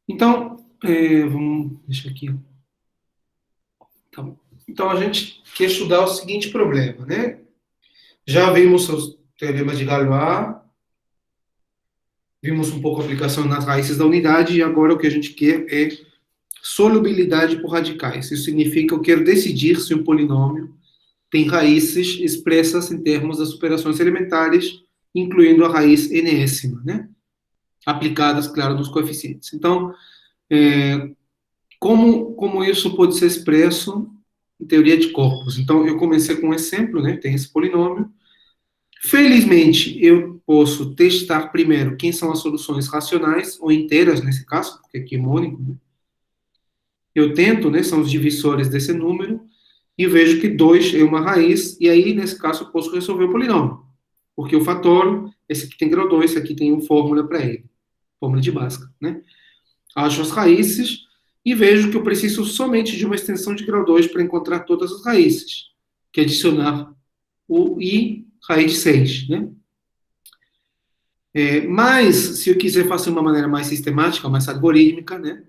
Então, vamos deixar aqui. Tá bom. Então, a gente quer estudar o seguinte problema, né? Já vimos os teoremas de Galois, vimos um pouco a aplicação nas raízes da unidade, e agora o que a gente quer é solubilidade por radicais. Isso significa que eu quero decidir se um polinômio tem raízes expressas em termos das operações elementares, incluindo a raiz enésima, né? Aplicadas, claro, nos coeficientes. Então, como isso pode ser expresso em teoria de corpos? Então, eu comecei com um exemplo, né? Tem esse polinômio. Felizmente, eu posso testar primeiro quem são as soluções racionais, ou inteiras, nesse caso, porque aqui é mônico, né? Eu tento, né? São os divisores desse número, e vejo que 2 é uma raiz, e aí, nesse caso, eu posso resolver o polinômio. Porque eu fatoro, esse aqui tem grau 2, esse aqui tem uma fórmula para ele, fórmula de Bhaskara, né? Acho as raízes e vejo que eu preciso somente de uma extensão de grau 2 para encontrar todas as raízes, que é adicionar o i raiz de 6, né? Mas, se eu quiser fazer uma maneira mais sistemática, mais algorítmica, né?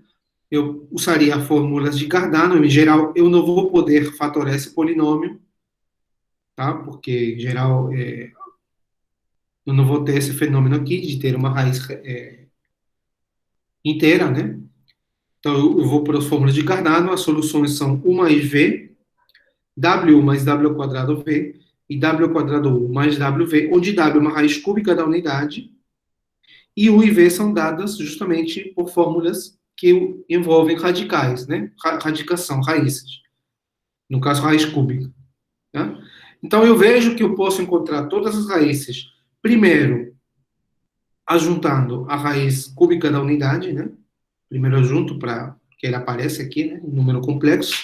Eu usaria fórmulas de Cardano. Em geral, eu não vou poder fatorar esse polinômio, tá? Porque, em geral, eu não vou ter esse fenômeno aqui de ter uma raiz inteira, né? Então, eu vou para as fórmulas de Cardano. As soluções são U mais V, W mais W ao quadrado V, e W ao quadrado U mais WV, onde W é uma raiz cúbica da unidade, e U e V são dadas justamente por fórmulas que envolvem radicais, né? Radicação, raízes. No caso, raiz cúbica. Tá? Então, eu vejo que eu posso encontrar todas as raízes, primeiro, ajuntando a raiz cúbica da unidade, né? Primeiro eu junto para que ele apareça aqui, né? Um número complexo.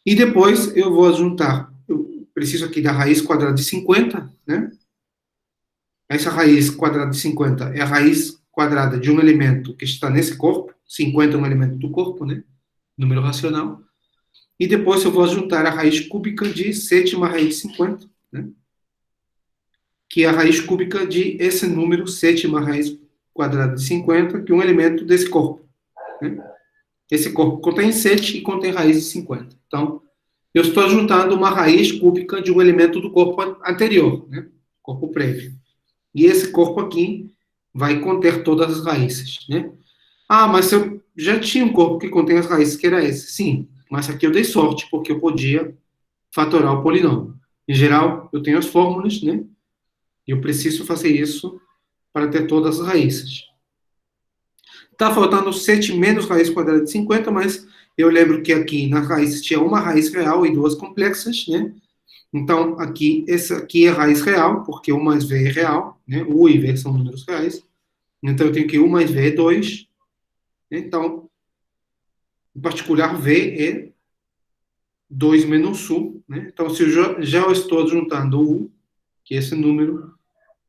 E depois eu vou juntar, eu preciso aqui da raiz quadrada de 50, né? Essa raiz quadrada de 50 é a raiz quadrada de um elemento que está nesse corpo. 50 é um elemento do corpo, né? Número racional. E depois eu vou juntar a raiz cúbica de sétima raiz de 50, né? Que é a raiz cúbica de esse número, sétima raiz quadrada de 50, que é um elemento desse corpo, né? Esse corpo contém 7 e contém raiz de 50. Então, eu estou juntando uma raiz cúbica de um elemento do corpo anterior, né? Corpo prévio. E esse corpo aqui vai conter todas as raízes, né? Ah, mas eu já tinha um corpo que contém as raízes, que era esse. Sim, mas aqui eu dei sorte, porque eu podia fatorar o polinômio. Em geral, eu tenho as fórmulas, né? E eu preciso fazer isso para ter todas as raízes. Está faltando 7 menos raiz quadrada de 50, mas eu lembro que aqui nas raízes tinha uma raiz real e duas complexas, né? Então, aqui, essa aqui é a raiz real, porque U mais V é real, né? U e V são números reais. Então, eu tenho que U mais V é 2. Então, em particular, V é 2 menos U, né? Então, se eu já estou juntando U, que é esse número,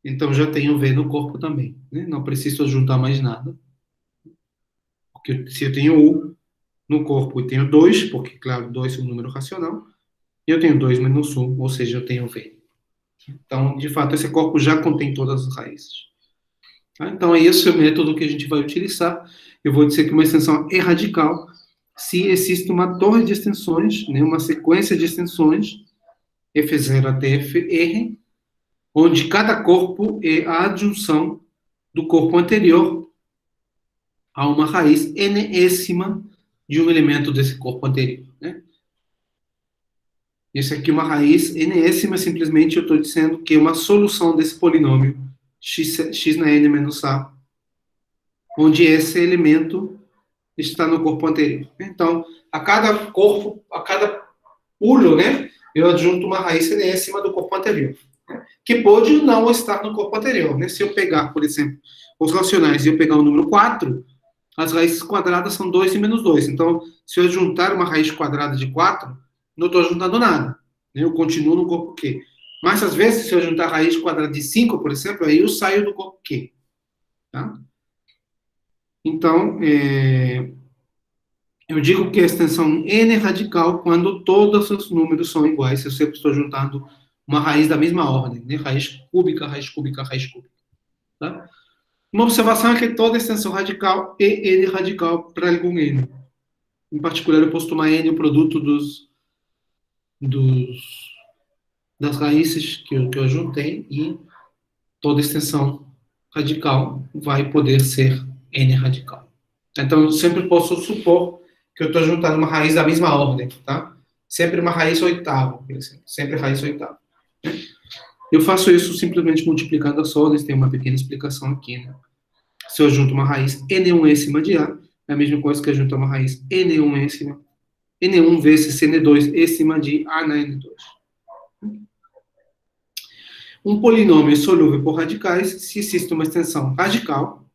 então já tenho V no corpo também, né? Não preciso juntar mais nada. Porque se eu tenho U no corpo e tenho 2, porque, claro, 2 é um número racional, eu tenho 2 menos 1, ou seja, eu tenho V. Então, de fato, esse corpo já contém todas as raízes. Tá? Então, esse é o método que a gente vai utilizar. Eu vou dizer que uma extensão é radical se existe uma torre de extensões, né, uma sequência de extensões, F0 até Fr, onde cada corpo é a adjunção do corpo anterior a uma raiz enésima de um elemento desse corpo anterior. Né? Isso aqui é uma raiz enésima, simplesmente eu estou dizendo que é uma solução desse polinômio x na n menos a, onde esse elemento está no corpo anterior. Então, a cada corpo, a cada pulo, né, eu adjunto uma raiz enésima do corpo anterior, né, que pode não estar no corpo anterior. Né? Se eu pegar, por exemplo, os racionais e eu pegar o número 4, as raízes quadradas são 2 e menos 2. Então, se eu juntar uma raiz quadrada de 4, não estou juntando nada. Né? Eu continuo no corpo Q. Mas, às vezes, se eu juntar a raiz quadrada de 5, por exemplo, aí eu saio do corpo Q. Tá? Então, eu digo que a extensão n é radical quando todos os números são iguais. Eu sempre estou juntando uma raiz da mesma ordem. Né? Raiz cúbica, raiz cúbica, raiz cúbica. Tá? Uma observação é que toda extensão radical é n radical para algum n. Em particular, eu posso tomar n o produto dos, das raízes que eu juntei e toda extensão radical vai poder ser n radical. Então, eu sempre posso supor que eu estou juntando uma raiz da mesma ordem, tá? Sempre uma raiz oitava, por exemplo. Sempre raiz oitava. Eu faço isso simplesmente multiplicando as ordens, tem uma pequena explicação aqui, né? Se eu junto uma raiz n1 de A, é a mesma coisa que eu juntar uma raiz n1 vezes n2 de A na n2. Um polinômio é solúvel por radicais se existe uma extensão radical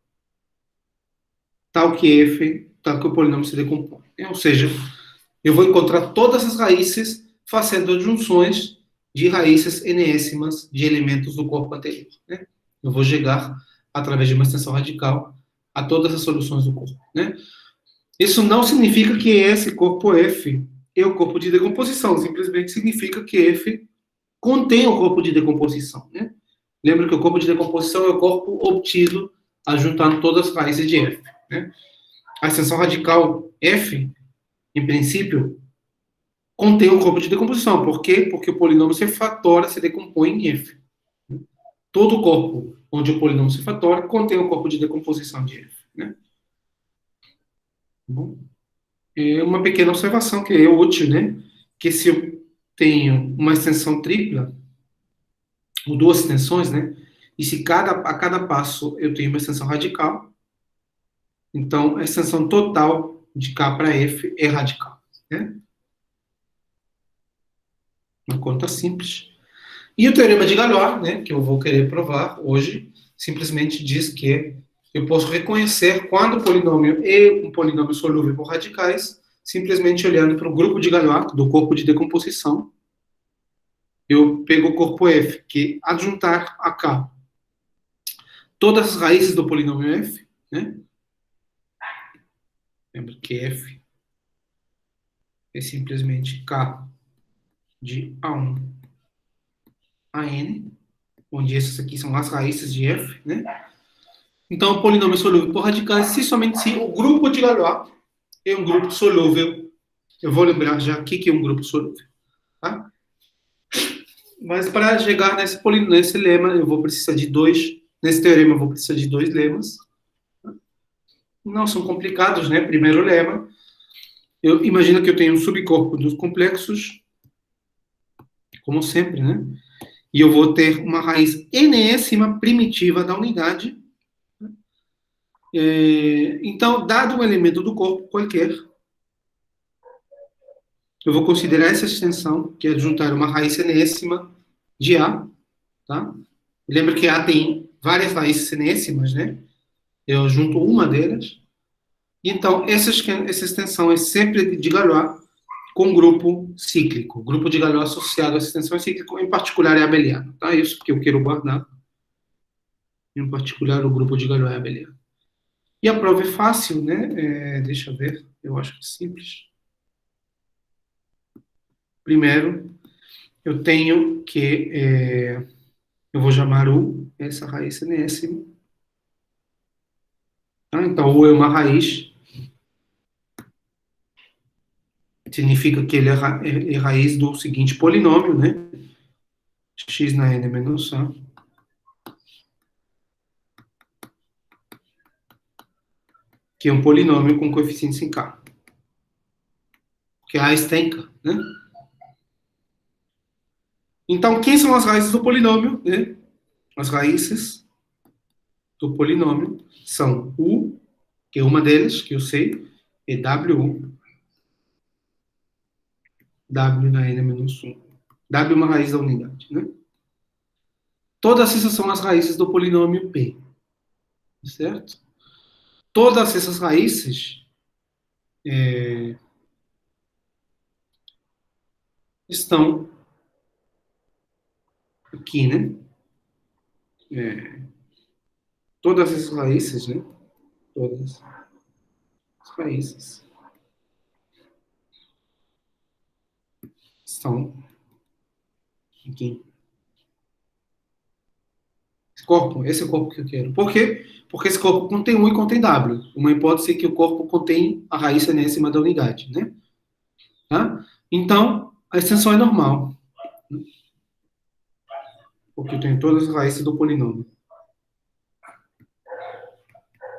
tal que o polinômio se decompõe. Ou seja, eu vou encontrar todas as raízes fazendo junções de raízes enésimas de elementos do corpo anterior. Né? Eu vou chegar, através de uma extensão radical, a todas as soluções do corpo. Né? Isso não significa que esse corpo F é o corpo de decomposição, simplesmente significa que F contém o corpo de decomposição. Né? Lembra que o corpo de decomposição é o corpo obtido juntando todas as raízes de F. Né? A extensão radical F, em princípio, contém o corpo de decomposição. Por quê? Porque o polinômio C fatora se decompõe em F. Todo corpo onde o polinômio C fatora contém o corpo de decomposição de F. Né? Bom, é uma pequena observação que é útil, né? Que se eu tenho uma extensão tripla, ou duas extensões, né? E se a cada passo eu tenho uma extensão radical, então a extensão total de K para F é radical. Né? Uma conta simples. E o teorema de Galois, né, que eu vou querer provar hoje, simplesmente diz que eu posso reconhecer quando o polinômio é um polinômio solúvel por radicais, simplesmente olhando para o grupo de Galois, do corpo de decomposição. Eu pego o corpo F, que adjuntar a K todas as raízes do polinômio F, né? Lembra que F é simplesmente K de A1 a N, onde essas aqui são as raízes de F, né? Então, o polinômio é solúvel por radicais se somente se o grupo de Galois é um grupo solúvel. Eu vou lembrar já o que é um grupo solúvel. Tá? Mas para chegar nesse lema, eu vou precisar de dois. Nesse teorema, eu vou precisar de dois lemas. Não são complicados, né? Primeiro lema. Eu imagino que eu tenho um subcorpo dos complexos, como sempre, né? E eu vou ter uma raiz enésima primitiva da unidade. Então, dado um elemento do corpo qualquer, eu vou considerar essa extensão, que é juntar uma raiz enésima de A, tá? Lembra que A tem várias raízes enésimas, né? Eu junto uma delas. Então, essa extensão é sempre de Galois com grupo cíclico. Grupo de Galois associado a essa extensão é cíclico, em particular é abeliano, tá? Isso que eu quero guardar. Em particular, o grupo de Galois é abeliano. E a prova é fácil, né? Deixa eu ver, eu acho que é simples. Primeiro, eu tenho que eu vou chamar U, essa raiz enésima. Tá? Então, U é uma raiz, significa que ele é raiz do seguinte polinômio, né? X na n menos A. Que é um polinômio com coeficientes em K. Que A está em K, né? Então, quem são as raízes do polinômio? Né? As raízes do polinômio são U, que é uma delas, que eu sei, e W, W na n menos 1. W é uma raiz da unidade, né? Todas essas são as raízes do polinômio P, certo? Todas essas raízes estão aqui, né? Todas essas raízes, né? Todas as raízes estão aqui. Corpo, esse é o corpo que eu quero. Por quê? Porque esse corpo contém U e contém W. Uma hipótese é que o corpo contém a raiz enésima da unidade, né? Tá? Então, a extensão é normal, porque eu tenho todas as raízes do polinômio.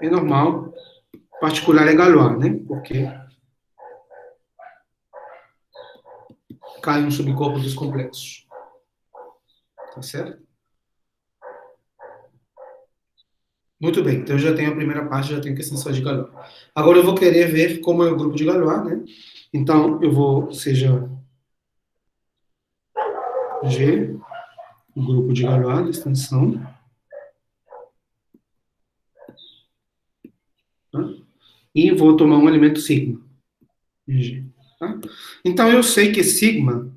É normal, particular é Galois, né? Porque cai um subcorpo dos complexos. Tá certo? Muito bem, então eu já tenho a primeira parte, já tenho a extensão de Galois. Agora eu vou querer ver como é o grupo de Galois, né? Então eu vou, seja G, o grupo de Galois, de extensão, tá? E vou tomar um elemento sigma, G, tá? Então eu sei que sigma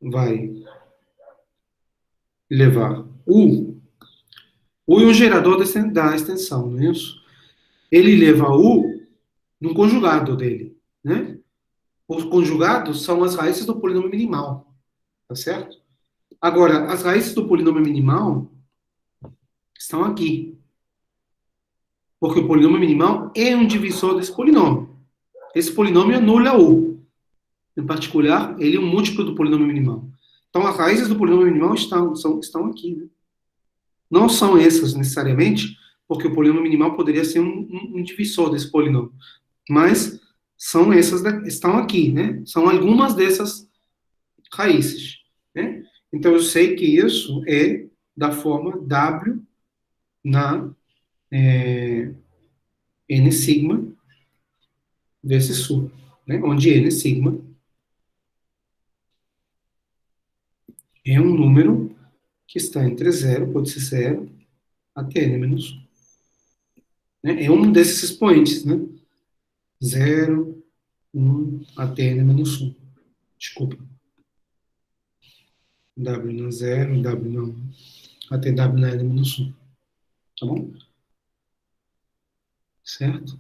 vai levar U é um gerador da extensão, não é isso? Ele leva U no conjugado dele, né? Os conjugados são as raízes do polinômio minimal, tá certo? Agora, as raízes do polinômio minimal estão aqui, porque o polinômio minimal é um divisor desse polinômio. Esse polinômio anula U. Em particular, ele é um múltiplo do polinômio minimal. Então, as raízes do polinômio minimal estão aqui, né? Não são essas necessariamente, porque o polinômio minimal poderia ser um divisor desse polinômio. Mas são essas, estão aqui, né? São algumas dessas raízes, né? Então eu sei que isso é da forma W na N sigma vezes U, né? Onde N sigma é um número que está entre zero, pode ser zero, até N menos 1. Né? É um desses expoentes, né? Zero, 1 até N menos 1. Desculpa. W na zero, W na 1, até W na N menos 1. Tá bom? Certo?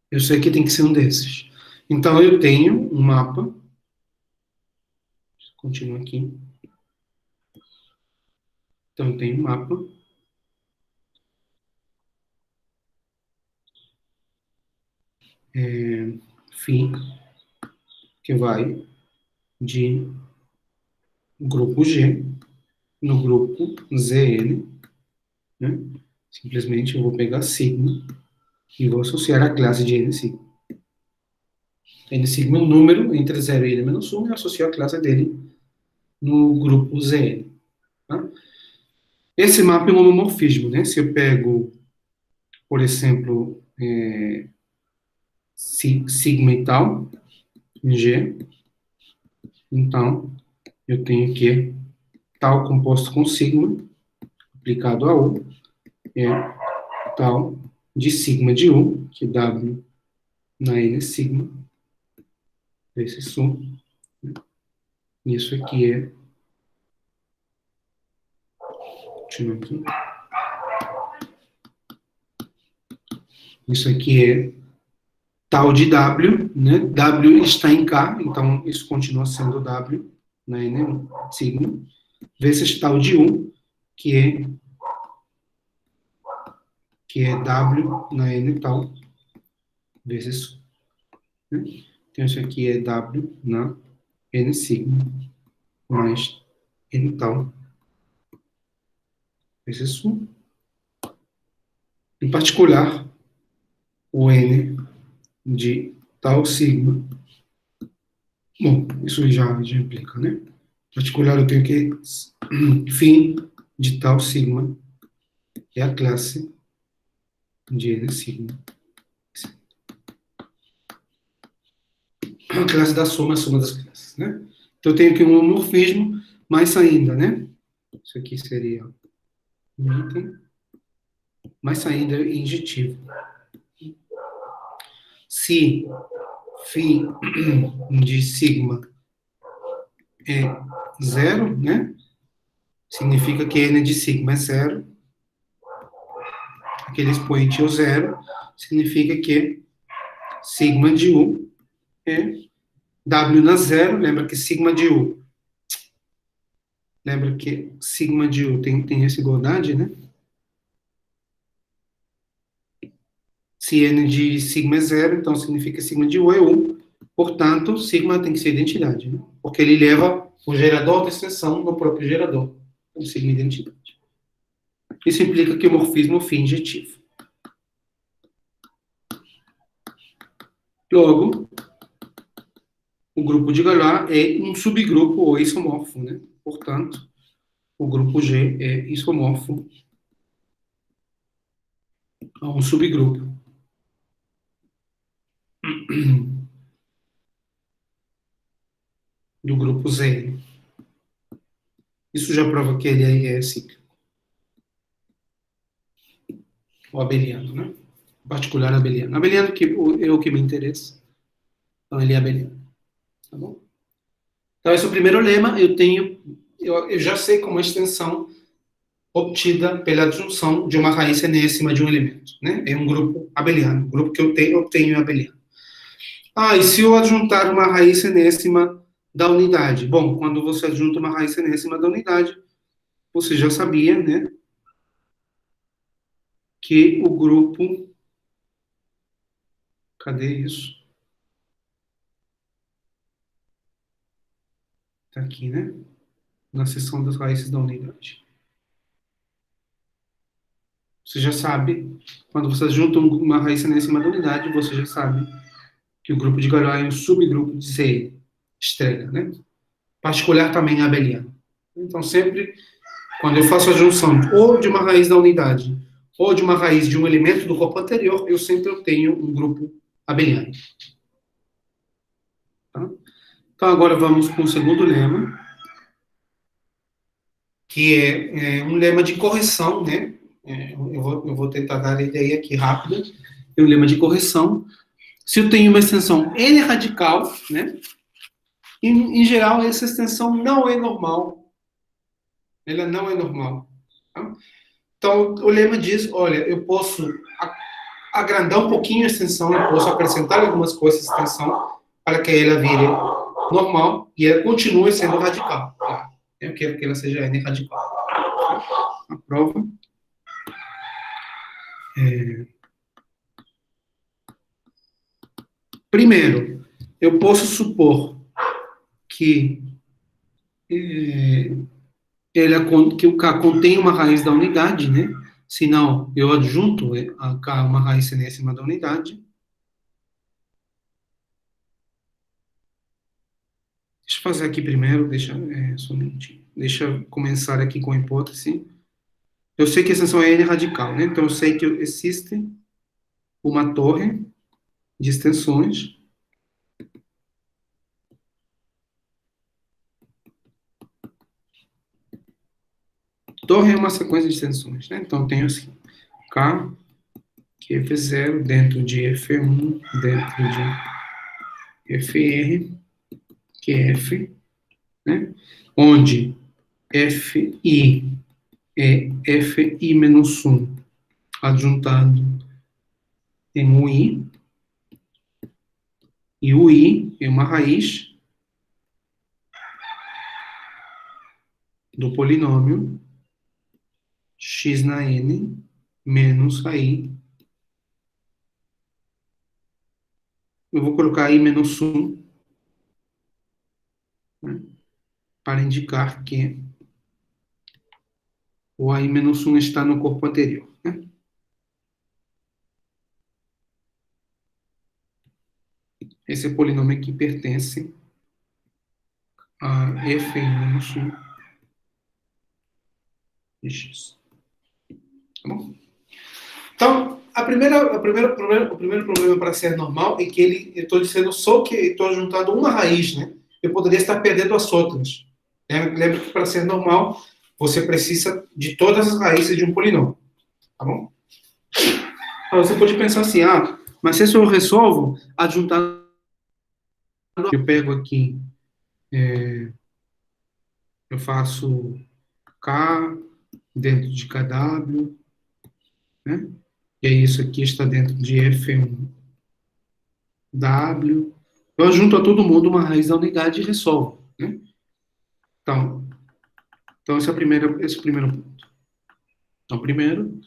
Eu sei que tem que ser um desses. Então, eu tenho um mapa. Continua aqui. Então, eu tenho um mapa. Φ, que vai de grupo G no grupo Zn. Né? Simplesmente eu vou pegar sigma e vou associar a classe de N sigma. N sigma é um número entre 0 e N menos 1 e associo a classe dele no grupo Zn. Tá? Esse mapa é um homomorfismo, né? Se eu pego, por exemplo, sigma e tal, em G, então eu tenho que tal composto com sigma aplicado a U é tal de sigma de U, que é W na N sigma, vezes U. Isso aqui é, continua aqui, isso aqui é tal de W, né? W está em K, então isso continua sendo W na N sigma, vezes tal de U, que é W na N tal, vezes U. Né? Então isso aqui é W na N sigma, mais N tal, vezes U. Em particular, o N de tal sigma. Bom, isso já implica, né? Em particular, eu tenho que φ de tal sigma é a classe de N sigma. A classe da soma, a soma das classes, né? Então, eu tenho aqui um homomorfismo, mais ainda, né? Isso aqui seria um item, mais ainda injetivo. Se φ de sigma é zero, né? Significa que n de sigma é zero. Aquele expoente é o zero. Significa que sigma de U é W na zero, lembra que sigma de U. Lembra que sigma de U tem essa igualdade, né? Se n de sigma é zero, então significa que sigma de U é 1. Portanto, sigma tem que ser identidade, né? Porque ele leva o gerador da extensão no próprio gerador. Então, sigma é identidade. Isso implica que o morfismo é fim-injetivo. Logo, o grupo de Galois é um subgrupo ou isomorfo, né? Portanto, o grupo G é isomorfo a um subgrupo do grupo Z. Isso já prova que ele é cíclico. O abeliano, né? O particular abeliano. Abeliano que é o que me interessa. Então, ele é abeliano. Tá bom? Então, esse é o primeiro lema. Eu já sei como a extensão obtida pela adjunção de uma raiz enésima de um elemento, né? É um grupo abeliano. O grupo que eu obtenho é abeliano. Ah, e se eu adjuntar uma raiz enésima da unidade? Bom, quando você adjunta uma raiz enésima da unidade, você já sabia, né, que o grupo... Cadê isso? Está aqui, né? Na seção das raízes da unidade. Você já sabe, quando você junta uma raiz enésima da unidade, você já sabe que o grupo de Galois é um subgrupo de Z, estrela, né? Particular também é abeliano. Então, sempre, quando eu faço a junção ou de uma raiz da unidade ou de uma raiz de um elemento do corpo anterior, eu sempre obtenho um grupo abeliano. Tá? Então, agora vamos com o segundo lema, que é um lema de correção, né? Eu vou tentar dar a ideia aqui rápida. É um lema de correção. Se eu tenho uma extensão n radical, né? Em geral, essa extensão não é normal. Ela não é normal. Tá? Então, o lema diz, olha, eu posso agrandar um pouquinho a extensão, eu posso acrescentar algumas coisas à extensão para que ela vire normal e ela continue sendo radical. Tá? Eu quero que ela seja n radical. A prova. Primeiro, eu posso supor que, que o K contém uma raiz da unidade, né? Se não, eu adjunto a K uma raiz enésima da unidade. Deixa eu fazer aqui primeiro, só um minutinho. Deixa eu começar aqui com a hipótese. Eu sei que a extensão é n radical, né? Então eu sei que existe uma torre de extensões. Torre é uma sequência de extensões, né? Então eu tenho assim, K, que é F0 dentro de F1, dentro de FR, que é F, né? Onde FI é FI menos 1 adjuntado em UI, e UI é uma raiz do polinômio x na n menos i. Eu vou colocar i menos 1, né, para indicar que o i menos 1 está no corpo anterior. Né? Esse é o polinômio que pertence a fi menos 1 de x. Tá bom? Então, o primeiro problema para ser normal é que eu estou dizendo só que estou juntando uma raiz, né? Eu poderia estar perdendo as outras. Lembra que para ser normal, você precisa de todas as raízes de um polinômio. Tá bom? Então, você pode pensar assim, mas se eu resolvo adjuntando, eu pego aqui, eu faço K dentro de KW, né? E aí isso aqui está dentro de F1W, Eu junto a todo mundo uma raiz da unidade e resolvo, né? Então, esse é o primeiro ponto. Então, primeiro,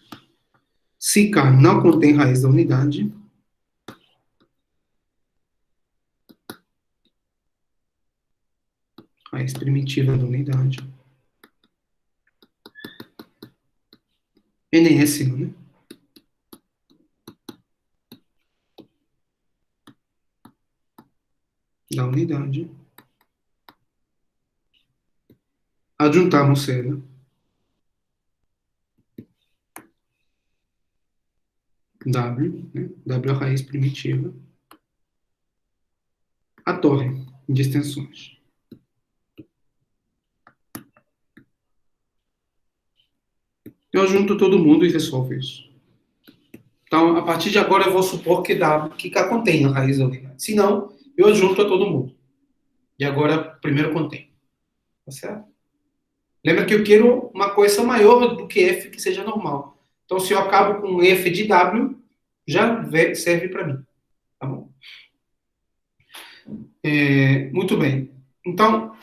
se K não contém raiz da unidade, raiz primitiva da unidade, enésimo, né? Da unidade, adjuntamos ela, W, né? W é a raiz primitiva, a torre de extensões. Eu junto todo mundo e resolvo isso. Então, a partir de agora, eu vou supor que K contém a raiz da unidade. Se não, eu junto a todo mundo. E agora, primeiro contém. Tá certo? Lembra que eu quero uma coisa maior do que F que seja normal. Então, se eu acabo com F de W, já serve para mim. Tá bom? Muito bem. Então,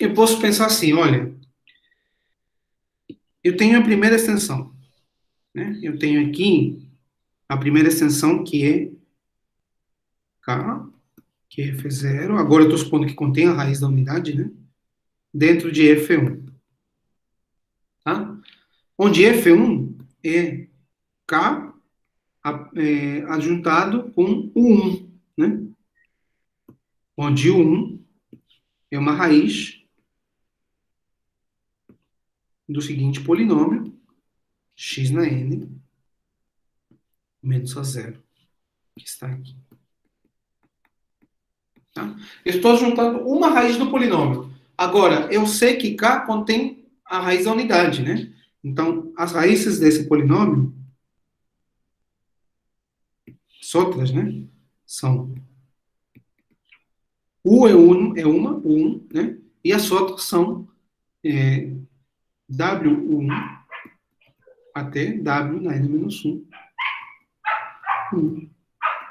eu posso pensar assim, olha, eu tenho a primeira extensão, né? Eu tenho aqui a primeira extensão que é K, que é F0. Agora eu estou supondo que contém a raiz da unidade, né? Dentro de F1, tá? Onde F1 é K adjuntado com o 1, né? Onde o 1 é uma raiz do seguinte polinômio, x na n menos a zero, que está aqui. Tá? Eu estou juntando uma raiz do polinômio. Agora, eu sei que K contém a raiz da unidade, né? Então, as raízes desse polinômio, sotras, né? São U U 1, né? E as outras são W1 até W na n menos 1.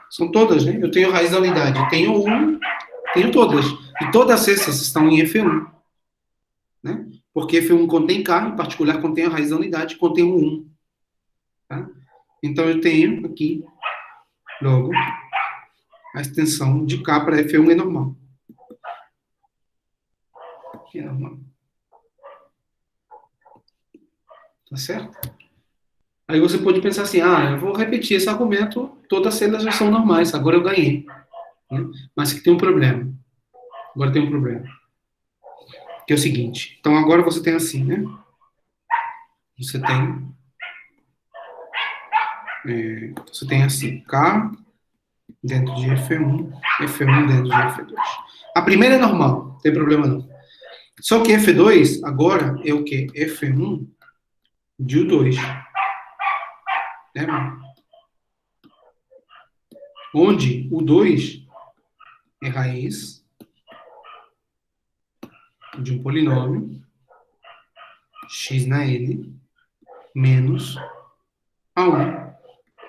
São todas, né? Eu tenho raiz da unidade. Tenho 1, tenho todas. E todas essas estão em F1, né? Porque F1 contém K, em particular contém a raiz da unidade, contém o 1. Tá? Então eu tenho aqui, logo, a extensão de K para F1 é normal. É normal. Tá certo? Aí você pode pensar assim, eu vou repetir esse argumento, todas elas já são normais, agora eu ganhei. Né? Mas que tem um problema. Agora tem um problema. Que é o seguinte, então agora você tem assim, né? Você tem assim, K dentro de F1, F1 dentro de F2. A primeira é normal, não tem problema não. Só que F2 agora é o quê? F1 de U2. Lembra? Onde o 2 é raiz de um polinômio x na n menos A1,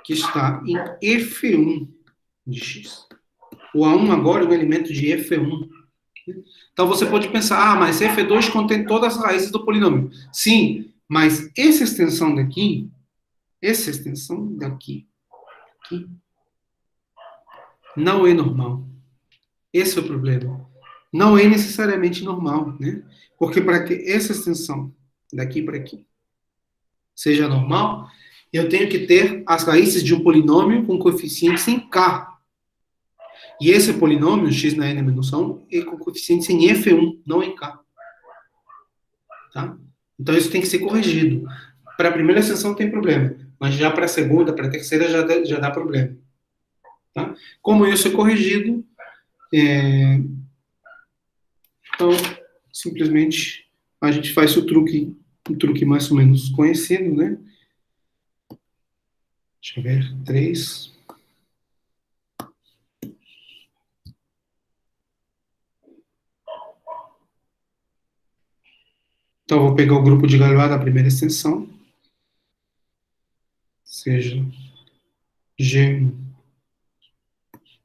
que está em F1 de x. O A1 agora é um elemento de F1. Então você pode pensar, mas F2 contém todas as raízes do polinômio. Sim, mas essa extensão daqui, aqui, não é normal. Esse é o problema. Não é necessariamente normal, né? Porque para que essa extensão daqui para aqui seja normal, eu tenho que ter as raízes de um polinômio com coeficientes em K. E esse polinômio, x na n menos 1, é com coeficientes em F1, não em K. Tá? Então isso tem que ser corrigido. Para a primeira extensão não tem problema, mas já para a segunda, para a terceira já dá problema. Tá? Como isso é corrigido, então simplesmente a gente faz o truque mais ou menos conhecido, né? Deixa eu ver, 3. Então, eu vou pegar o grupo de Galois da primeira extensão, seja G,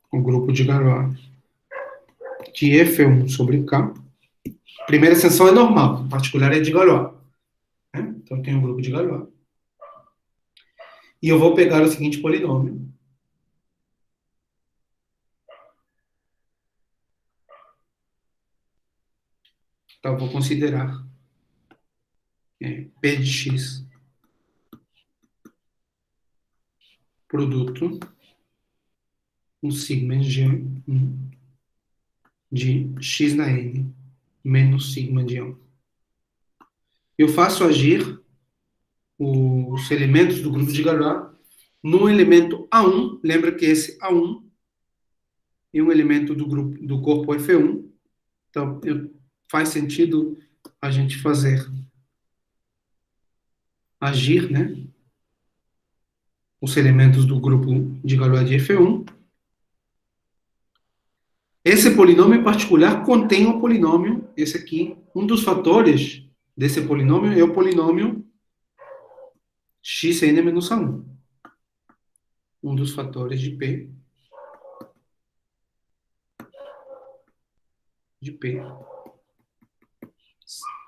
o grupo de Galois de F1 sobre K. Primeira extensão é normal, em particular é de Galois. Né? Então, eu tenho um grupo de Galois. E eu vou pegar o seguinte polinômio. Então, eu vou considerar P de x produto um sigma G1 de x na n menos sigma de 1. Eu faço agir os elementos do grupo de Galois num elemento A1. Lembra que esse A1 é um elemento do grupo do corpo F1. Então, faz sentido a gente fazer agir, né, os elementos do grupo de Galois de F1. Esse polinômio em particular contém um polinômio, esse aqui, um dos fatores desse polinômio é o polinômio xn menos a1. Um dos fatores de P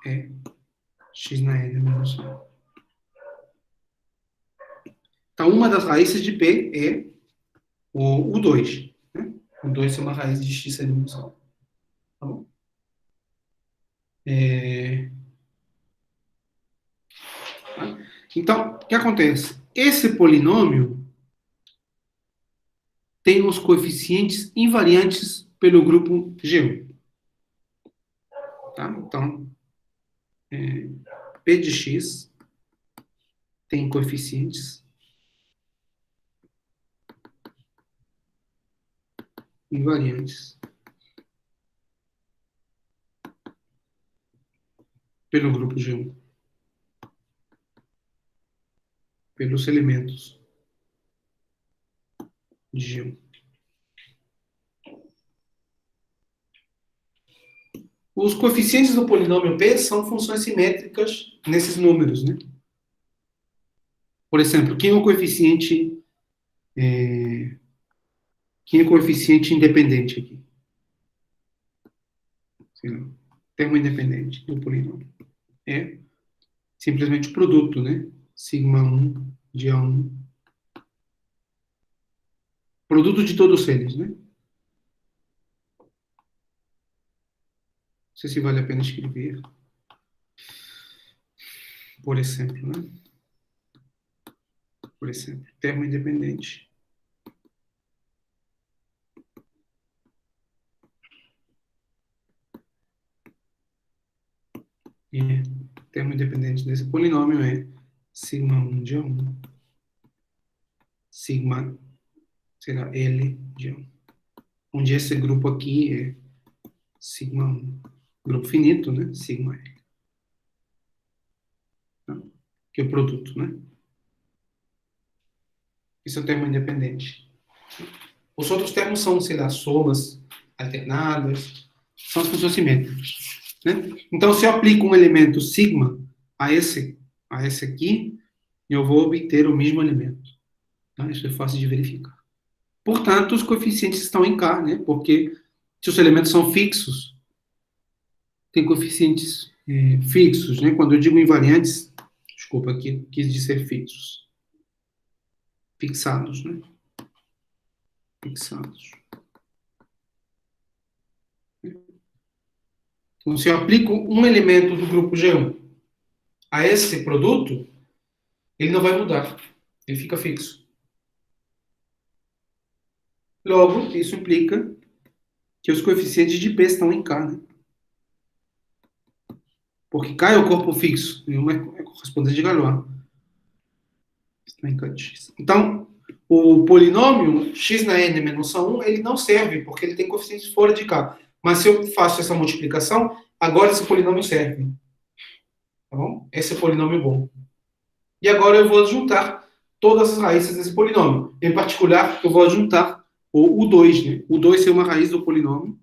é x na n menos 1. Então, uma das raízes de P é o 2. Né? O 2 é uma raiz de x n menos 1. Tá bom? Então, o que acontece? Esse polinômio tem os coeficientes invariantes pelo grupo G1. Tá? Então, P de x tem coeficientes invariantes pelo grupo G1, pelos elementos de G1. Os coeficientes do polinômio P são funções simétricas nesses números, né? Por exemplo, quem é o coeficiente independente aqui? Sei lá, termo independente do polinômio. É simplesmente o produto, né? Sigma 1 de A1. Produto de todos eles, né? Não sei se vale a pena escrever. Por exemplo, né? Por exemplo, termo independente. E termo independente desse polinômio é sigma 1 de A1. Sigma será L de 1. Onde esse grupo aqui é sigma 1. Grupo finito, né? Sigma L. Tá? Que é o produto, né? Isso é o termo independente. Os outros termos são, sei lá, somas alternadas, são as funções simétricas. Né? Então, se eu aplico um elemento sigma a esse aqui, eu vou obter o mesmo elemento. Tá? Isso é fácil de verificar. Portanto, os coeficientes estão em K, né? Porque se os elementos são fixos, tem coeficientes fixos, né? Quando eu digo invariantes, desculpa, aqui quis dizer fixos. Fixados, né? Fixados. Então, se eu aplico um elemento do grupo G1 a esse produto, ele não vai mudar. Ele fica fixo. Logo, isso implica que os coeficientes de P estão em K, né? Porque K é o corpo fixo, e uma é correspondente de Galois. Está em K de X. Então, o polinômio x na n menos a1, ele não serve, porque ele tem coeficientes fora de K. Mas se eu faço essa multiplicação, agora esse polinômio serve. Tá bom? Esse é o polinômio bom. E agora eu vou juntar todas as raízes desse polinômio. Em particular, eu vou juntar o 2, né? O 2 é uma raiz do polinômio,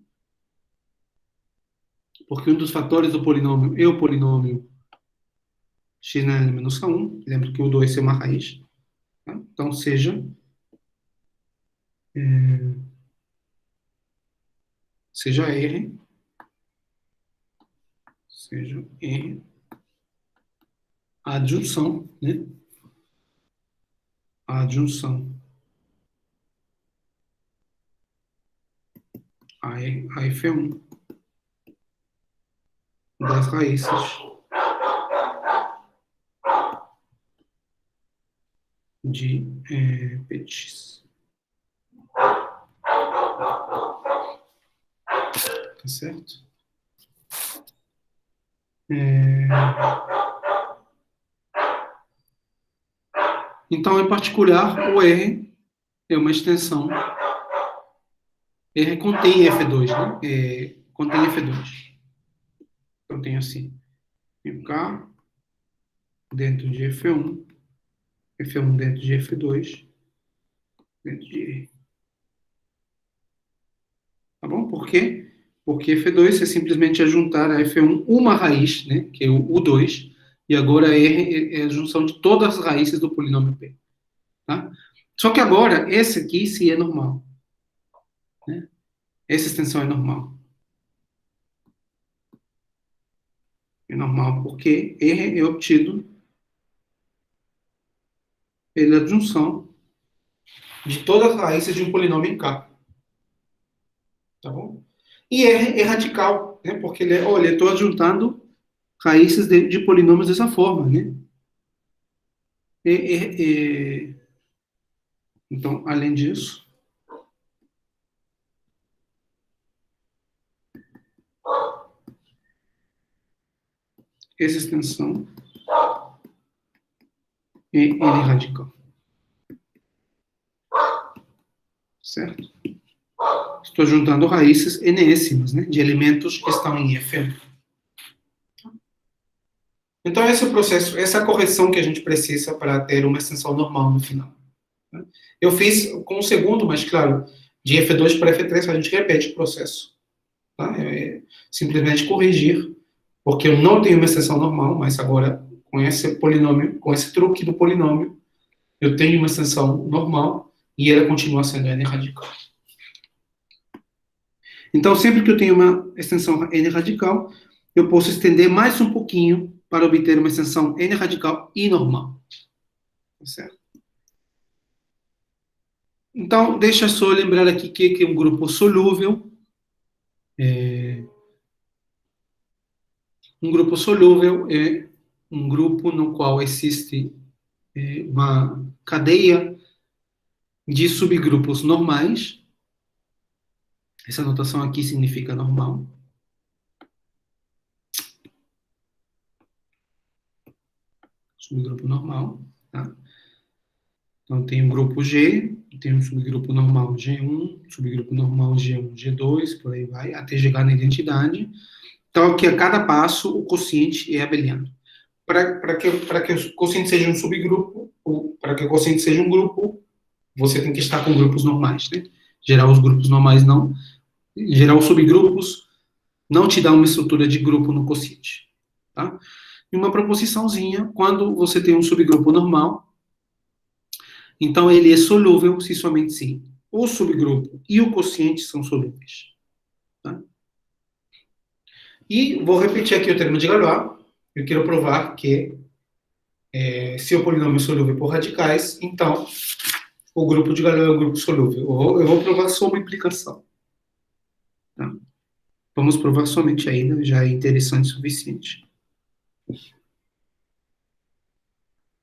porque um dos fatores do polinômio é o polinômio x na n menos a1. Lembra que o 2 é uma raiz. Tá? Então, seja R a adjunção, né? A adjunção a F1 das raízes de Px. Tá certo? Então, em particular, o R é uma extensão. R contém F2, né? Contém F2. Então, tem assim, K dentro de F1, F1 dentro de F2, dentro de R. Tá bom? Por quê? Porque F2 é simplesmente juntar a F1 uma raiz, né? Que é o U2, e agora R é a junção de todas as raízes do polinômio P. Tá? Só que agora, esse aqui sim é normal. Né? Essa extensão é normal. É normal porque R é obtido pela junção de todas as raízes de um polinômio em K. Tá bom? E R é radical, né? Porque olha, eu estou adjuntando raízes de polinômios dessa forma, né? Então, além disso, essa extensão é N radical. Certo? Estou juntando raízes enésimas, né? De elementos que estão em F. Então, esse é o processo, essa é a correção que a gente precisa para ter uma extensão normal no final. Né? Eu fiz com o segundo, mas, claro, de F2 para F3 a gente repete o processo. Tá? Simplesmente corrigir, porque eu não tenho uma extensão normal, mas agora, com esse polinômio, com esse truque do polinômio, eu tenho uma extensão normal e ela continua sendo N radical. Então, sempre que eu tenho uma extensão N radical, eu posso estender mais um pouquinho para obter uma extensão N radical e normal. Certo? Então, deixa só lembrar aqui que é um grupo solúvel. Um grupo solúvel é um grupo no qual existe uma cadeia de subgrupos normais. Essa notação aqui significa normal. Subgrupo normal. Tá? Então, tem um grupo G, tem um subgrupo normal G1, subgrupo normal G1, G2, por aí vai, até chegar na identidade. Então, aqui a cada passo, o quociente é abeliano. Para que o quociente seja um subgrupo, ou para que o quociente seja um grupo, você tem que estar com grupos normais. Né? Gerar os grupos normais não. Gerar os subgrupos não te dá uma estrutura de grupo no quociente. Tá? E uma proposiçãozinha, quando você tem um subgrupo normal, então ele é solúvel se somente se o subgrupo e o quociente são solúveis. Tá? E vou repetir aqui o termo de Galois. Eu quero provar que se o polinômio é solúvel por radicais, então o grupo de Galois é um grupo solúvel. Eu vou provar só uma implicação. Tá? Vamos provar somente ainda, já é interessante o suficiente.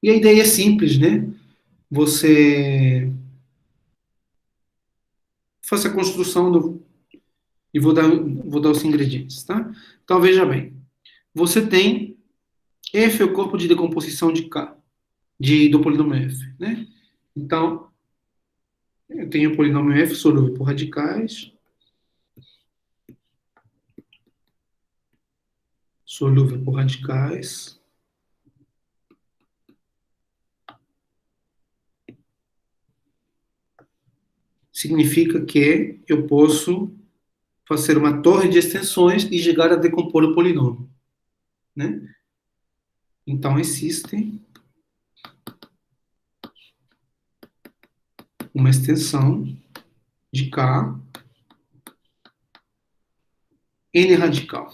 E a ideia é simples, né? Você faça a construção e vou dar os ingredientes, tá? Então, veja bem. Você tem F é o corpo de decomposição de K, do polinômio F, né? Então, eu tenho o polinômio F solúvel por radicais, solúvel por radicais. Significa que eu posso fazer uma torre de extensões e chegar a decompor o polinômio, né? Então, existe uma extensão de K N radical.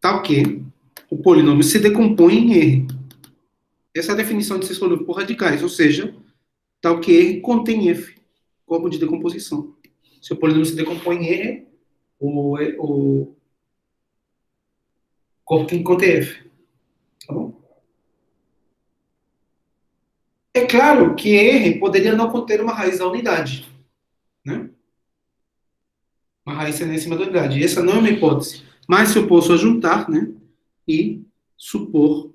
Tal que o polinômio se decompõe em R. Essa é a definição de ser solúvel por radicais, ou seja, tal que R contém F, corpo de decomposição. Se o polinômio se decompõe em R, o corpo tem que conter F. Tá bom? É claro que R poderia não conter uma raiz da unidade, né? Uma raiz sendo em cima da unidade. Essa não é uma hipótese. Mas se eu posso juntar, né? E supor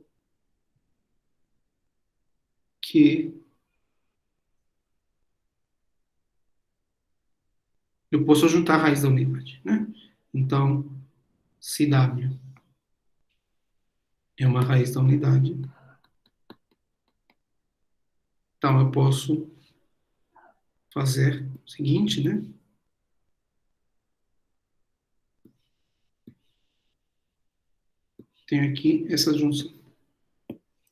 que eu posso juntar a raiz da unidade, né? Então, se W é uma raiz da unidade, então eu posso fazer o seguinte, né? Tenho aqui essa junção,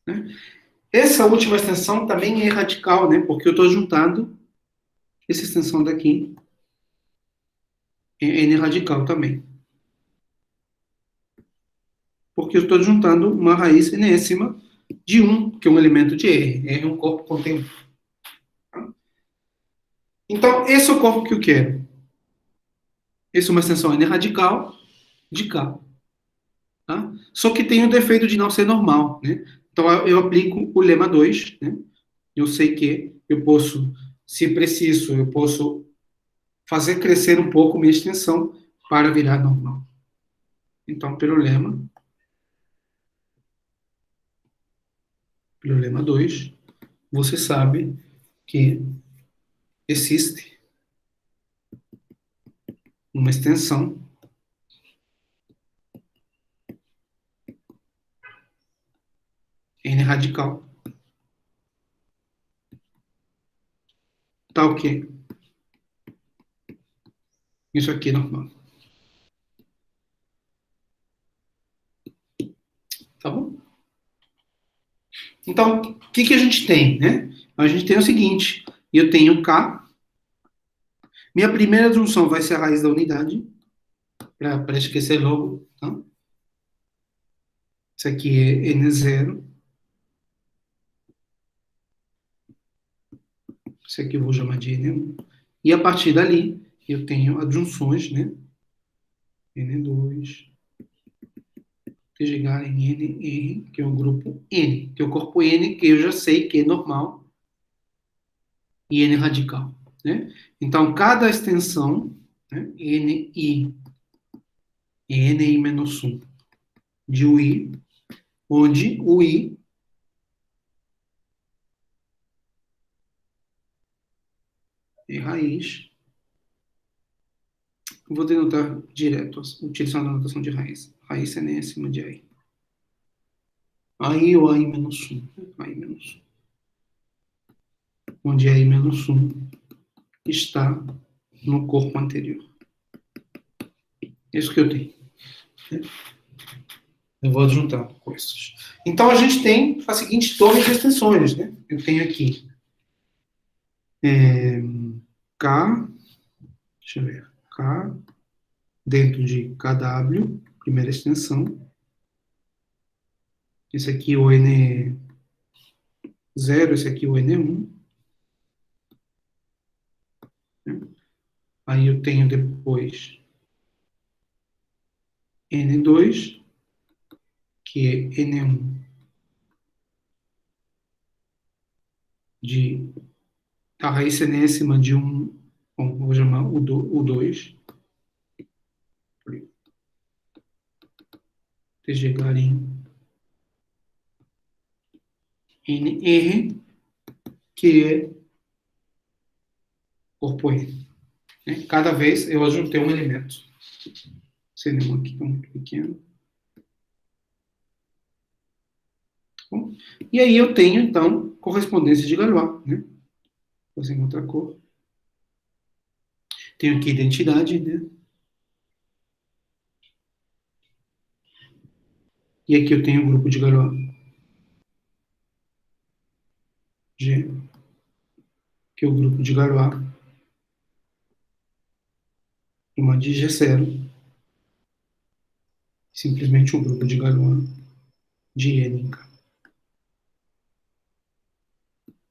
né? Essa última extensão também é radical, né? Porque eu estou juntando essa extensão daqui, é N radical também. Porque eu estou juntando uma raiz enésima de 1, que é um elemento de R. R é um corpo contém 1. Então, esse é o corpo que eu quero. Essa é uma extensão N radical de K. Tá? Só que tem o defeito de não ser normal. Né? Então, eu aplico o lema 2. Né? Eu sei que eu posso, se preciso, eu posso fazer crescer um pouco minha extensão para virar normal. Então, pelo lema 2, você sabe que existe uma extensão N radical, tal que isso aqui é normal. Tá bom? Então, o que a gente tem, né? A gente tem o seguinte, eu tenho K, minha primeira junção vai ser a raiz da unidade, para esquecer logo, tá? Isso aqui é N0, isso aqui eu vou chamar de N1, e a partir dali eu tenho adjunções, né? N2, até chegar em NR, que é o grupo N, que é o corpo N, que eu já sei que é normal, e N radical, né? Então, cada extensão, né, NI menos 1 de UI, onde o I é raiz. Eu vou denotar direto, utilizando a notação de raiz. Raiz é nem acima de AI. AI ou AI menos 1. AI menos 1. Onde AI menos 1 está no corpo anterior. É isso que eu tenho. Eu vou adjuntar coisas. Então, a gente tem a seguinte torre de extensões, né? Eu tenho aqui K, deixa eu ver, K dentro de KW, primeira extensão. Esse aqui é o N0, esse aqui é o N1. Né? Aí eu tenho depois N2, que é N1 de a raiz enésima de um, bom, vou chamar o 2, até chegar em NR, que é corpo N. Né? Cada vez eu ajuntei um elemento. Esse N1 aqui é muito pequeno. Bom, e aí eu tenho, então, correspondência de Galois. Né? Vou fazer outra cor. Tenho aqui identidade, né? E aqui eu tenho o grupo de Galois. G, que é o grupo de Galois. uma de G0, simplesmente um grupo de Galois de N em K.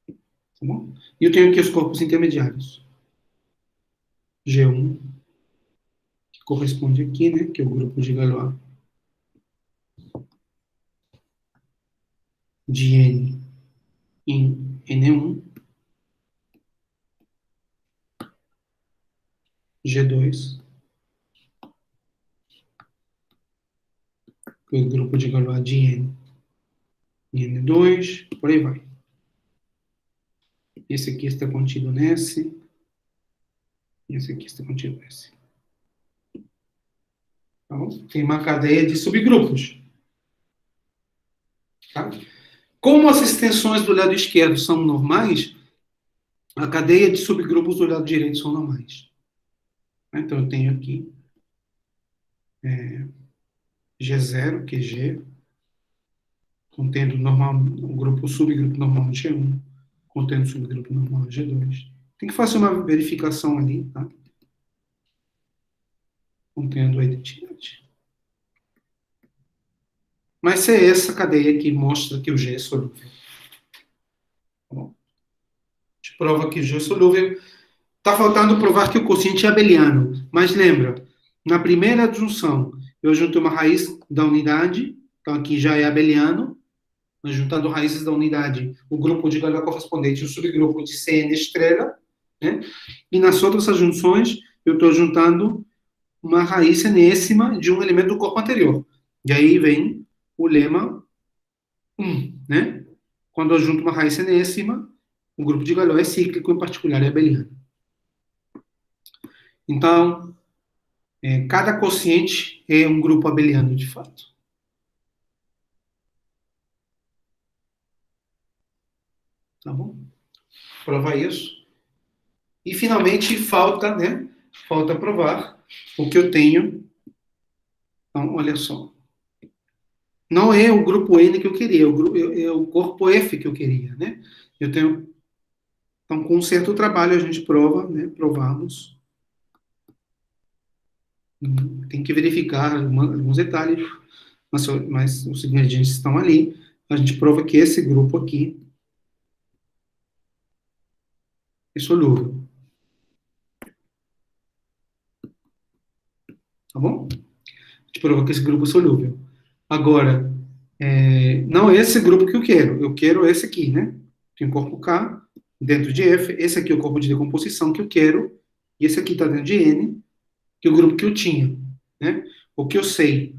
Tá bom? E eu tenho aqui os corpos intermediários. G1, que corresponde aqui, né, que é o grupo de Galois de N em N1, G2, que é o grupo de Galois de N em N2, por aí vai. Esse aqui está contido nesse, e esse aqui está contido nesse. Então, tem uma cadeia de subgrupos. Tá? Como as extensões do lado esquerdo são normais, a cadeia de subgrupos do lado direito são normais. Então, eu tenho aqui G0, que é G, contendo normal, o grupo, o subgrupo normal de G1, contendo o subgrupo normal de G2. Tem que fazer uma verificação ali, tá? Contendo a identidade. Mas é essa cadeia que mostra que o G é solúvel. Tá bom? A gente prova que o G é solúvel. Está faltando provar que o quociente é abeliano. Mas lembra, na primeira junção, eu junto uma raiz da unidade, então aqui já é abeliano, mas juntando raízes da unidade, o grupo de Galois correspondente, o subgrupo de CN estrela, né? E nas outras junções, eu estou juntando uma raiz enésima de um elemento do corpo anterior. E aí vem o lema 1, né? Quando eu junto uma raiz enésima, o grupo de Galois é cíclico, em particular é abeliano. Então, cada quociente é um grupo abeliano, de fato. Tá bom? Prova isso. E, finalmente, falta, né? Falta provar o que eu tenho. Então, olha só. Não é o grupo N que eu queria, é o corpo F que eu queria, né? Eu tenho... Então, com um certo trabalho, a gente prova, né? Provamos. Tem que verificar alguns detalhes, mas os ingredientes estão ali. A gente prova que esse grupo aqui é solúvel. Tá bom? A gente prova que esse grupo é solúvel. Agora, não é esse grupo que eu quero. Eu quero esse aqui, né? Tem o corpo K dentro de F. Esse aqui é o corpo de decomposição que eu quero. E esse aqui está dentro de N, que é o grupo que eu tinha, né? O que eu sei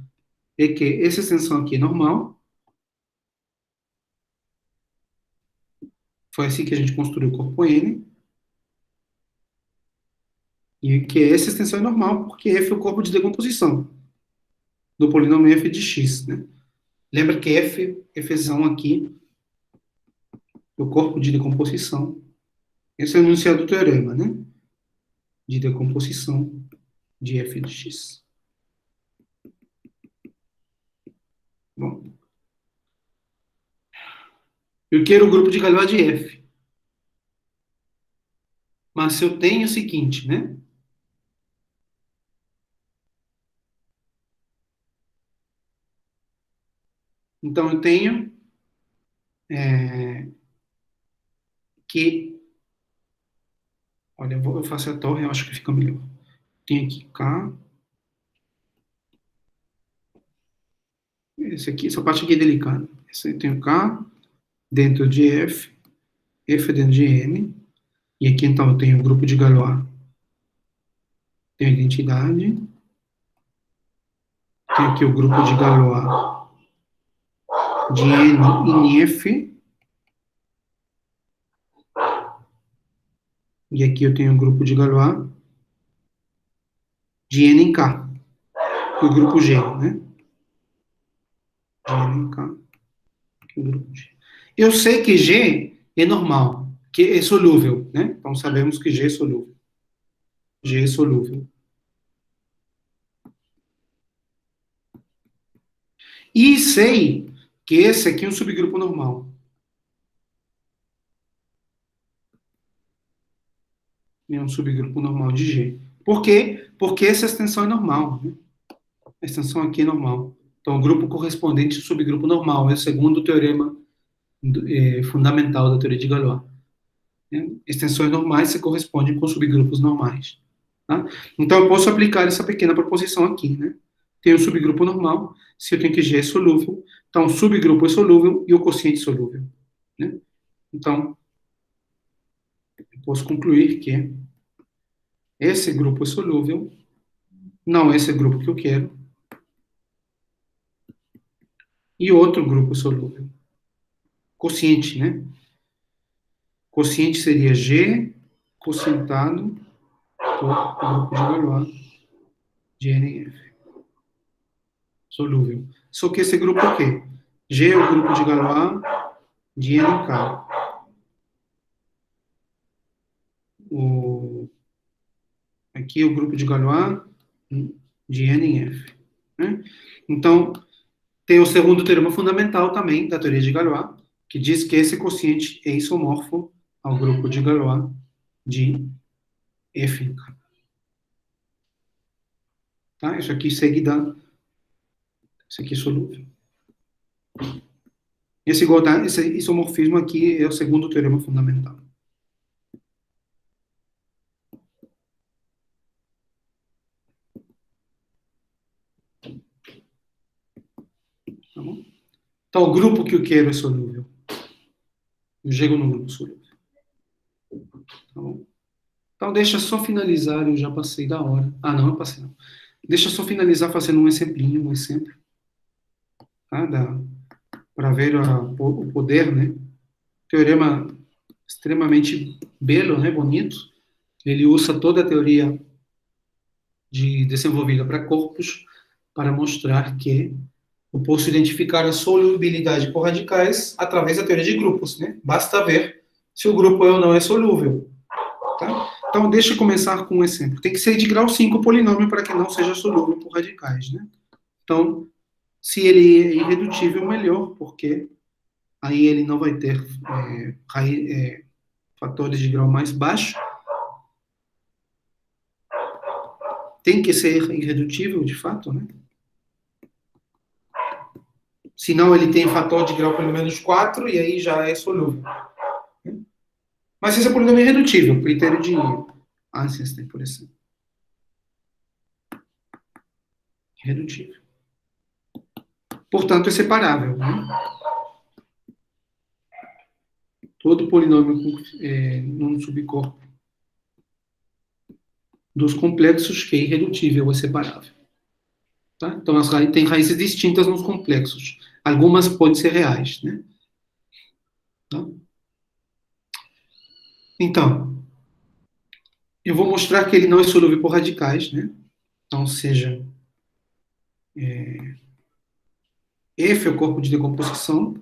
é que essa extensão aqui é normal. Foi assim que a gente construiu o corpo N. E que essa extensão é normal, porque F é o corpo de decomposição do polinômio f de x, né? Lembra que Fzão aqui, é o corpo de decomposição. Esse é o enunciado do teorema, né? De decomposição de f de x. Bom, eu quero o grupo de Galois de f. Mas se eu tenho o seguinte, né? Então, eu tenho que... Olha, eu faço a torre, eu acho que fica melhor. Tenho aqui K. Esse aqui, essa parte aqui é delicada. Esse aí tem o K dentro de F, F dentro de N. E aqui, então, eu tenho o grupo de Galois. Tenho a identidade. Tenho aqui o grupo de Galois de N em F. E aqui eu tenho o grupo de Galois de N em K. O grupo G, né? De N em K. O grupo G. Eu sei que G é normal, que é solúvel, né? Então sabemos que G é solúvel. G é solúvel. E sei que esse aqui é um subgrupo normal. É um subgrupo normal de G. Por quê? Porque essa extensão é normal, né? A extensão aqui é normal. Então, o grupo correspondente ao subgrupo normal é o segundo teorema fundamental da teoria de Galois. Né? Extensões normais se correspondem com subgrupos normais. Tá? Então, eu posso aplicar essa pequena proposição aqui. Né? Tem o subgrupo normal, se eu tenho que G é solúvel, então o subgrupo é solúvel e o quociente é solúvel. Né? Então, eu posso concluir que esse grupo é solúvel, não esse grupo que eu quero, e outro grupo é solúvel. Quociente, né? Quociente seria G quocientado por grupo de Galois de NF, solúvel. Só que esse grupo é o quê? G é o grupo de Galois de NK. O, aqui é o grupo de Galois de NF. Né? Então, tem o segundo teorema fundamental também da teoria de Galois, que diz que esse quociente é isomorfo ao grupo de Galois de F. Tá? Isso aqui segue da. Isso aqui é solúvel. Esse isomorfismo aqui é o segundo teorema fundamental. Tá bom? Então, o grupo que eu quero é solúvel. Eu chego no grupo solúvel. Tá bom? Então, deixa só finalizar. Eu já passei da hora. Ah, não, eu passei não. Deixa só finalizar fazendo um exemplinho, um exemplo. Tá? Para ver o poder, né? Teorema extremamente belo, né? Bonito. Ele usa toda a teoria desenvolvida para corpos para mostrar que eu posso identificar a solubilidade por radicais através da teoria de grupos, né? Basta ver se o grupo é ou não é solúvel, tá? Então, deixa eu começar com um exemplo. Tem que ser de grau 5 o polinômio para que não seja solúvel por radicais, né? Então, se ele é irredutível, melhor, porque aí ele não vai ter fatores de grau mais baixo. Tem que ser irredutível, de fato, né? Senão ele tem fator de grau pelo menos 4 e aí já é solúvel. Mas esse é polinômio irredutível, critério de Einstein, por exemplo. Irredutível. Portanto, é separável. Né? Todo polinômio num subcorpo dos complexos que é irredutível é separável. Tá? Então, tem raízes distintas nos complexos. Algumas podem ser reais. Né? Tá? Então, eu vou mostrar que ele não é solúvel por radicais. Né? Então, seja F é o corpo de decomposição,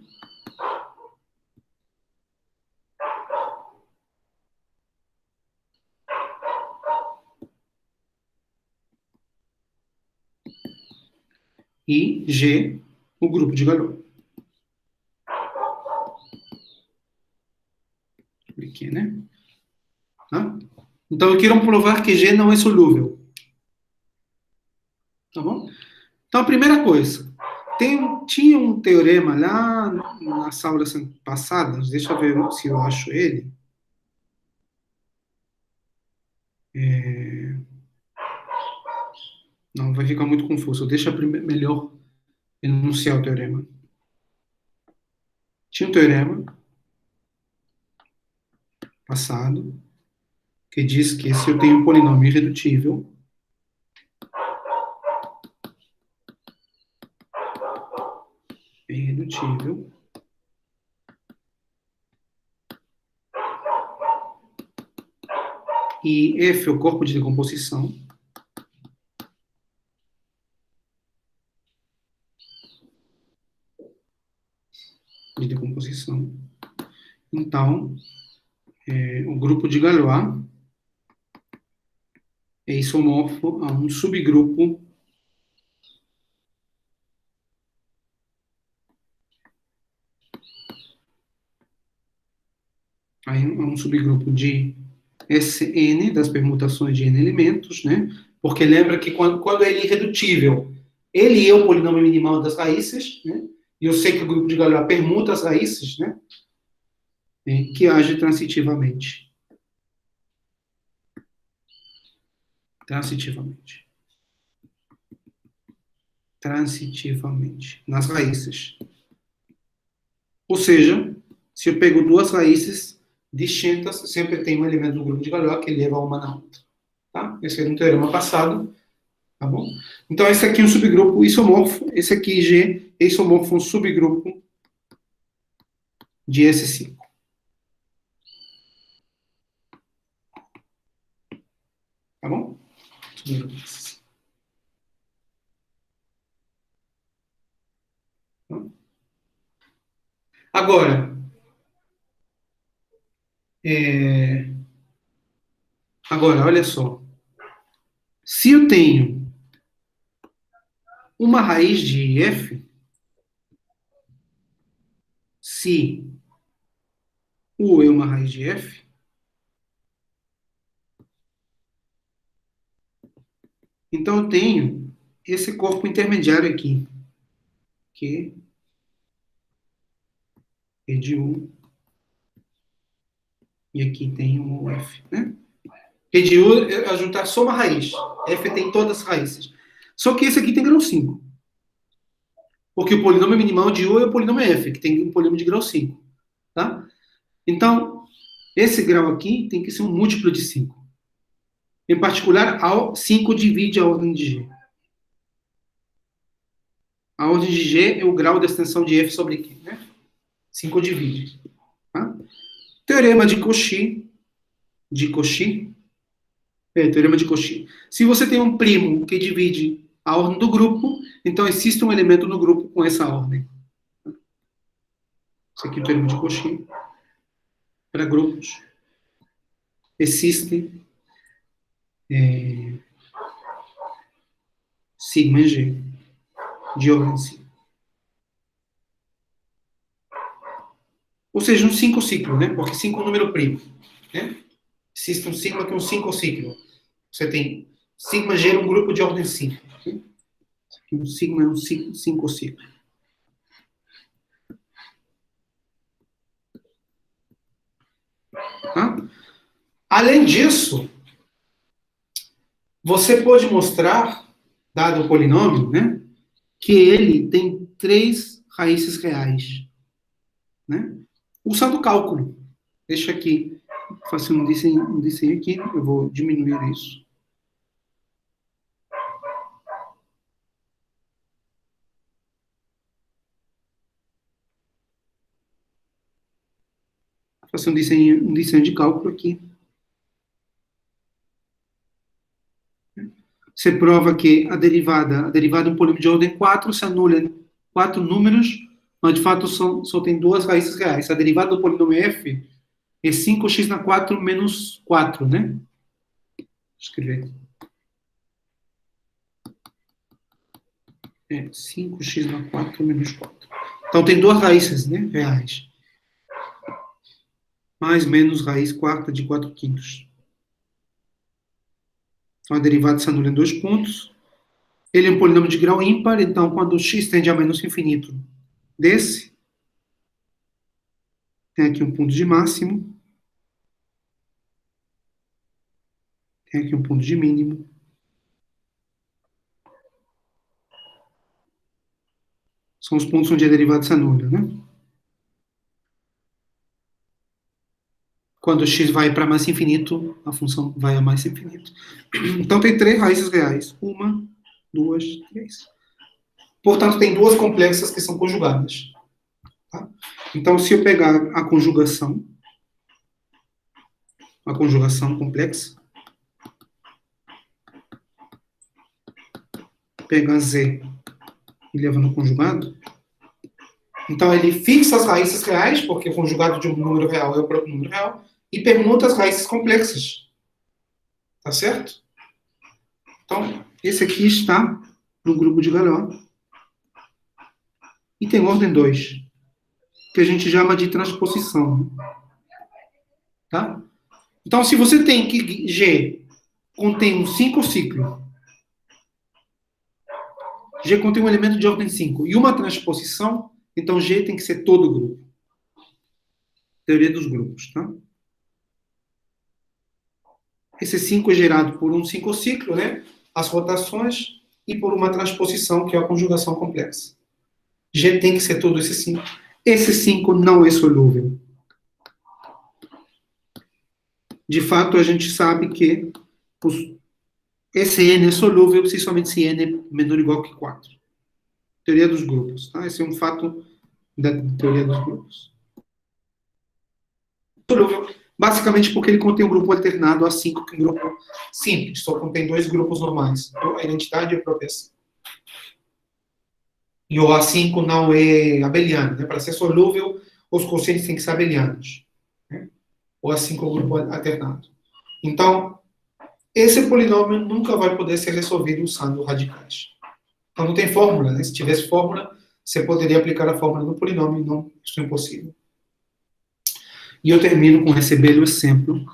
e G, o grupo de Galois. Aqui, né? Tá? Então, eu quero provar que G não é solúvel. Tá bom? Então, a primeira coisa, tinha um teorema lá nas aulas passadas, deixa eu ver se eu acho ele. Não, vai ficar muito confuso. Deixa melhor enunciar o teorema. Tinha um teorema passado que diz que se eu tenho um polinômio irredutível, e F é o corpo de decomposição, então, o grupo de Galois é isomorfo a um subgrupo a um subgrupo de Sn das permutações de n elementos, né? Porque lembra que quando ele é irredutível, ele é o polinômio minimal das raízes, né? E eu sei que o grupo de Galois permuta as raízes, né? Que age transitivamente. Transitivamente. Transitivamente. Nas raízes. Ou seja, se eu pego duas raízes distintas, sempre tem um elemento do grupo de Galois que leva uma na outra. Tá? Esse é um teorema passado. Tá bom? Então, esse aqui é um subgrupo isomorfo. Esse aqui, G, é isomorfo, um subgrupo de S5. Tá bom? Agora, é... agora, olha só. Se eu tenho uma raiz de f, se U é uma raiz de f, então eu tenho esse corpo intermediário aqui, que é de U, e aqui tem o f, né? E de U é juntar só uma raiz. F tem todas as raízes. Só que esse aqui tem grau 5. Porque o polinômio minimal de U é o polinômio f, que tem um polínômio de grau 5. Tá? Então, esse grau aqui tem que ser um múltiplo de 5. Em particular, 5 divide a ordem de G. A ordem de G é o grau da extensão de f sobre Q. Né? 5 divide. Tá? Teorema de Cauchy. Teorema de Cauchy. Se você tem um primo que divide a ordem do grupo, então existe um elemento no grupo com essa ordem. Isso aqui é o teorema de Cauchy. Para grupos. Existe sigma G de ordem 5. Ou seja, um 5 ciclo, né? Porque 5 é um número primo. Né? Existe um sigma que é um 5 ciclo. Você tem sigma G um grupo de ordem 5. Né? Um sigma é um 5 ciclo. Tá? Além disso, você pode mostrar, dado o polinômio, né, que ele tem 3 raízes reais. Né? Usando o cálculo. Deixa aqui, faço um desenho aqui, eu vou diminuir isso. Faço um desenho de cálculo aqui. Você prova que a derivada é um polínômio de ordem 4, se anula 4 números, mas de fato só tem 2 raízes reais. A derivada do polínômio f é 5x na 4 menos 4, né? Vou escrever. É 5x na 4 menos 4. Então tem 2 raízes, né, reais. Mais menos raiz quarta de 4 quintos. Então a derivada se anula em 2 pontos. Ele é um polinômio de grau ímpar, então quando x tende a menos infinito desse, tem aqui um ponto de máximo, tem aqui um ponto de mínimo. São os pontos onde a derivada se anula, né? Quando x vai para mais infinito, a função vai a mais infinito. Então tem 3 raízes reais. 1, 2, 3. Portanto, tem 2 complexas que são conjugadas. Tá? Então, se eu pegar a conjugação complexa, pega z e leva no conjugado, então ele fixa as raízes reais, porque o conjugado de um número real é o próprio número real, e permuta as raízes complexas. Tá certo? Então, esse aqui está no grupo de Galois. E tem ordem 2, que a gente chama de transposição. Tá? Então, se você tem que G contém um 5 ciclo, G contém um elemento de ordem 5 e uma transposição, então G tem que ser todo o grupo. Teoria dos grupos, tá? Esse 5 é gerado por um 5 ciclo, né? As rotações e por uma transposição, que é a conjugação complexa. G tem que ser todo esse 5. Esse 5 não é solúvel. De fato, a gente sabe que esse N é solúvel se somente se N é menor ou igual que 4. Teoria dos grupos. Tá? Esse é um fato da teoria dos grupos. Solúvel, basicamente porque ele contém um grupo alternado a 5, que é um grupo simples, só contém dois grupos normais, a identidade e a proteção. E o A5 não é abeliano. Né? Para ser solúvel, os quocientes têm que ser abelianos. Né? O A5 é o grupo alternado. Então, esse polinômio nunca vai poder ser resolvido usando radicais. Então, não tem fórmula. Né? Se tivesse fórmula, você poderia aplicar a fórmula no polinômio. Não, isso é impossível. E eu termino com esse belo exemplo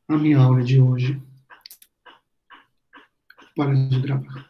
a minha aula de hoje. Para de gravar.